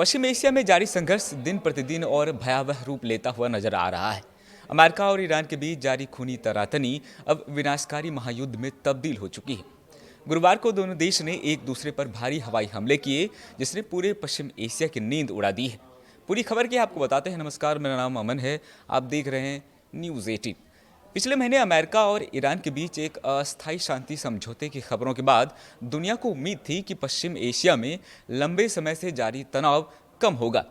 पश्चिम Asia में जारी संघर्ष दिन प्रतिदिन और भयावह रूप लेता हुआ नजर आ रहा है। अमेरिका और ईरान के बीच जारी खूनी तनातनी अब विनाशकारी महायुद्ध में तब्दील हो चुकी है। गुरुवार को दोनों देश ने एक दूसरे पर भारी हवाई हमले किए, जिसने पूरे पश्चिम एशिया की नींद उड़ा दी है। पूरी खबर की आपको बताते हैं। नमस्कार, मेरा नाम अमन है। आप देख रहे हैं न्यूज़ 18। पिछले महीने अमेरिका और ईरान के बीच एक अस्थायी शांति समझौते की खबरों के बाद दुनिया को उम्मीद थी कि पश्चिम एशिया में लंबे समय से जारी तनाव कम होगा।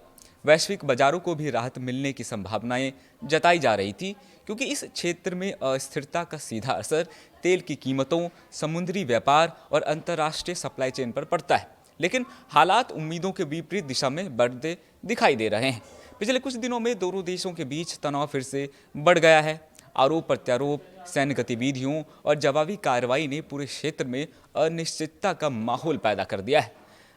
वैश्विक बाजारों को भी राहत मिलने की संभावनाएं जताई जा रही थी, क्योंकि इस क्षेत्र में अस्थिरता का सीधा असर तेल की कीमतों, समुद्री व्यापार और अंतर्राष्ट्रीय सप्लाई चेन पर पड़ता है। लेकिन हालात उम्मीदों के विपरीत दिशा में बढ़ते दिखाई दे रहे हैं। पिछले कुछ दिनों में दोनों देशों के बीच तनाव फिर से बढ़ गया है। आरोप प्रत्यारोप, सैन्य गतिविधियों और जवाबी कार्रवाई ने पूरे क्षेत्र में अनिश्चितता का माहौल पैदा कर दिया है।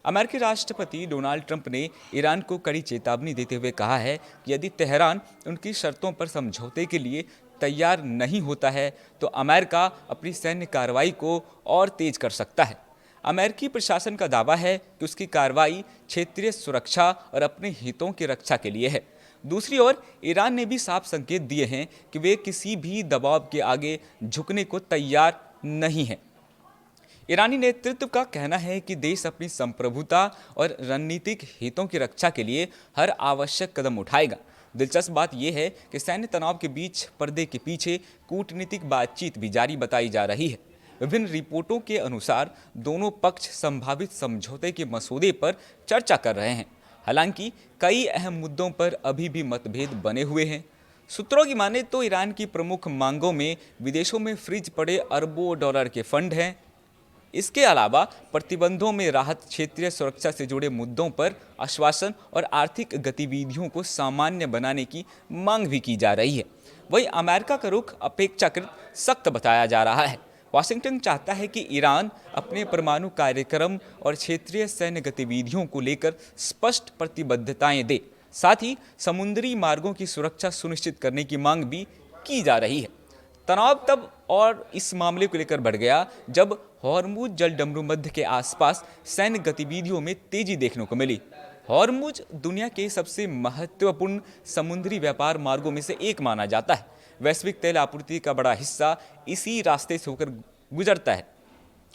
अमेरिकी राष्ट्रपति डोनाल्ड ट्रंप ने ईरान को कड़ी चेतावनी देते हुए कहा है कि यदि तेहरान उनकी शर्तों पर समझौते के लिए तैयार नहीं होता है तो अमेरिका अपनी सैन्य कार्रवाई को और तेज कर सकता है। अमेरिकी प्रशासन का दावा है कि उसकी कार्रवाई क्षेत्रीय सुरक्षा और अपने हितों की रक्षा के लिए है। दूसरी ओर ईरान ने भी साफ संकेत दिए हैं कि वे किसी भी दबाव के आगे झुकने को तैयार नहीं है। ईरानी नेतृत्व का कहना है कि देश अपनी संप्रभुता और रणनीतिक हितों की रक्षा के लिए हर आवश्यक कदम उठाएगा। दिलचस्प बात यह है कि सैन्य तनाव के बीच पर्दे के पीछे कूटनीतिक बातचीत भी जारी बताई जा रही है। विभिन्न रिपोर्टों के अनुसार दोनों पक्ष संभावित समझौते के मसौदे पर चर्चा कर रहे हैं। हालांकि कई अहम मुद्दों पर अभी भी मतभेद बने हुए हैं। सूत्रों की माने तो ईरान की प्रमुख मांगों में विदेशों में फ्रीज पड़े अरबों डॉलर के फंड हैं। इसके अलावा प्रतिबंधों में राहत, क्षेत्रीय सुरक्षा से जुड़े मुद्दों पर आश्वासन और आर्थिक गतिविधियों को सामान्य बनाने की मांग भी की जा रही है। वहीं अमेरिका का रुख अपेक्षाकृत सख्त बताया जा रहा है। वाशिंगटन चाहता है कि ईरान अपने परमाणु कार्यक्रम और क्षेत्रीय सैन्य गतिविधियों को लेकर स्पष्ट प्रतिबद्धताएं दे। साथ ही समुद्री मार्गों की सुरक्षा सुनिश्चित करने की मांग भी की जा रही है। तनाव तब और इस मामले को लेकर बढ़ गया जब हॉर्मुज जलडमरू मध्य के आसपास सैन्य गतिविधियों में तेजी देखने को मिली। हॉर्मुज दुनिया के सबसे महत्वपूर्ण समुद्री व्यापार मार्गों में से एक माना जाता है। वैश्विक तेल आपूर्ति का बड़ा हिस्सा इसी रास्ते से होकर गुजरता है।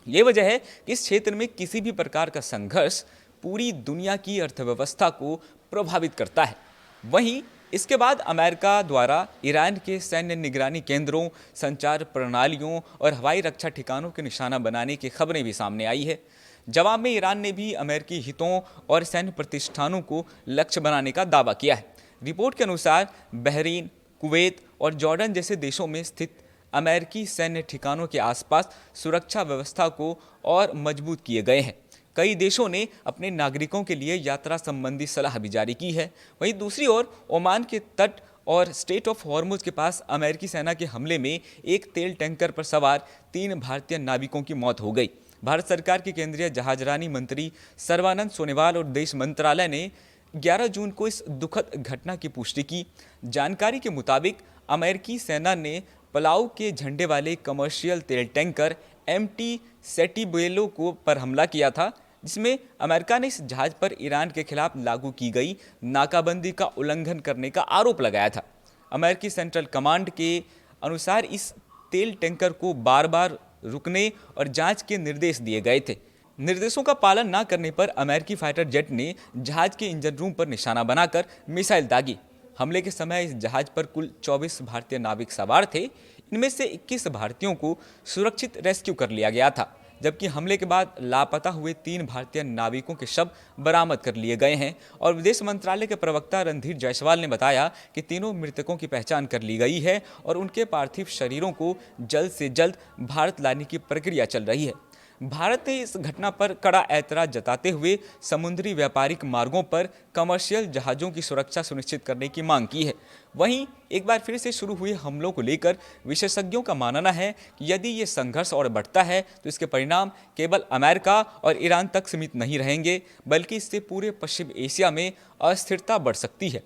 ये वजह है कि इस क्षेत्र में किसी भी प्रकार का संघर्ष पूरी दुनिया की अर्थव्यवस्था को प्रभावित करता है। वहीं इसके बाद अमेरिका द्वारा ईरान के सैन्य निगरानी केंद्रों, संचार प्रणालियों और हवाई रक्षा ठिकानों के निशाना बनाने की खबरें भी सामने आई है। जवाब में ईरान ने भी अमेरिकी हितों और सैन्य प्रतिष्ठानों को लक्ष्य बनाने का दावा किया है। रिपोर्ट के अनुसार बहरीन, कुवैत और जॉर्डन जैसे देशों में स्थित अमेरिकी सैन्य ठिकानों के आसपास सुरक्षा व्यवस्था को और मजबूत किए गए हैं। कई देशों ने अपने नागरिकों के लिए यात्रा संबंधी सलाह भी जारी की है। वहीं दूसरी ओर ओमान के तट और स्टेट ऑफ हॉर्मुज के पास अमेरिकी सेना के हमले में एक तेल टैंकर पर सवार 3 भारतीय नाविकों की मौत हो गई। भारत सरकार के केंद्रीय जहाजरानी मंत्री सर्बानंद सोनोवाल और विदेश मंत्रालय ने 11 जून को इस दुखद घटना की पुष्टि की। जानकारी के मुताबिक अमेरिकी सेना ने पलाऊ के झंडे वाले कमर्शियल तेल टैंकर MT सेटिबुएलो को पर हमला किया था, जिसमें अमेरिका ने इस जहाज पर ईरान के खिलाफ लागू की गई नाकाबंदी का उल्लंघन करने का आरोप लगाया था। अमेरिकी सेंट्रल कमांड के अनुसार इस तेल टैंकर को बार बार रुकने और जांच के निर्देश दिए गए थे। निर्देशों का पालन न करने पर अमेरिकी फाइटर जेट ने जहाज के इंजन रूम पर निशाना बनाकर मिसाइल दागी। हमले के समय इस जहाज पर कुल 24 भारतीय नाविक सवार थे। इनमें से 21 भारतीयों को सुरक्षित रेस्क्यू कर लिया गया था, जबकि हमले के बाद लापता हुए 3 भारतीय नाविकों के शव बरामद कर लिए गए हैं। और विदेश मंत्रालय के प्रवक्ता रणधीर जायसवाल ने बताया कि तीनों मृतकों की पहचान कर ली गई है और उनके पार्थिव शरीरों को जल्द से जल्द भारत लाने की प्रक्रिया चल रही है। भारत ने इस घटना पर कड़ा ऐतराज जताते हुए समुद्री व्यापारिक मार्गों पर कमर्शियल जहाज़ों की सुरक्षा सुनिश्चित करने की मांग की है। वहीं एक बार फिर से शुरू हुए हमलों को लेकर विशेषज्ञों का मानना है कि यदि ये संघर्ष और बढ़ता है तो इसके परिणाम केवल अमेरिका और ईरान तक सीमित नहीं रहेंगे, बल्कि इससे पूरे पश्चिम एशिया में अस्थिरता बढ़ सकती है।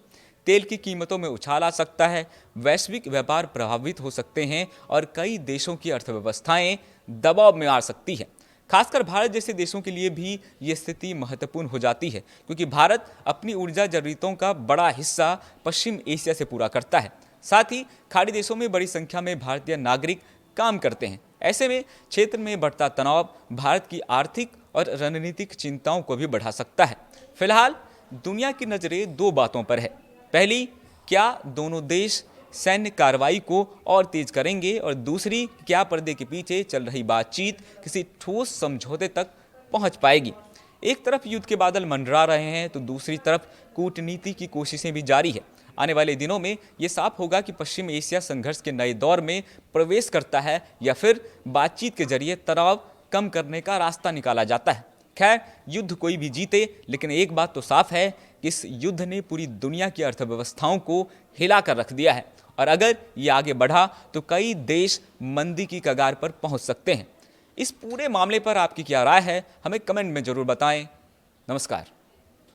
तेल की कीमतों में उछाल आ सकता है, वैश्विक व्यापार प्रभावित हो सकते हैं और कई देशों की अर्थव्यवस्थाएं दबाव में आ सकती हैं। खासकर भारत जैसे देशों के लिए भी ये स्थिति महत्वपूर्ण हो जाती है, क्योंकि भारत अपनी ऊर्जा जरूरतों का बड़ा हिस्सा पश्चिम एशिया से पूरा करता है। साथ ही खाड़ी देशों में बड़ी संख्या में भारतीय नागरिक काम करते हैं। ऐसे में क्षेत्र में बढ़ता तनाव भारत की आर्थिक और रणनीतिक चिंताओं को भी बढ़ा सकता है। फिलहाल दुनिया की नज़रें दो बातों पर है। पहली, क्या दोनों देश सैन्य कार्रवाई को और तेज करेंगे, और दूसरी, क्या पर्दे के पीछे चल रही बातचीत किसी ठोस समझौते तक पहुंच पाएगी। एक तरफ युद्ध के बादल मंडरा रहे हैं तो दूसरी तरफ कूटनीति की कोशिशें भी जारी है। आने वाले दिनों में ये साफ होगा कि पश्चिम एशिया संघर्ष के नए दौर में प्रवेश करता है या फिर बातचीत के जरिए तनाव कम करने का रास्ता निकाला जाता है। खैर, युद्ध कोई भी जीते, लेकिन एक बात तो साफ है कि इस युद्ध ने पूरी दुनिया की अर्थव्यवस्थाओं को हिला कर रख दिया है, और अगर ये आगे बढ़ा तो कई देश मंदी की कगार पर पहुंच सकते हैं। इस पूरे मामले पर आपकी क्या राय है, हमें कमेंट में जरूर बताएं। नमस्कार।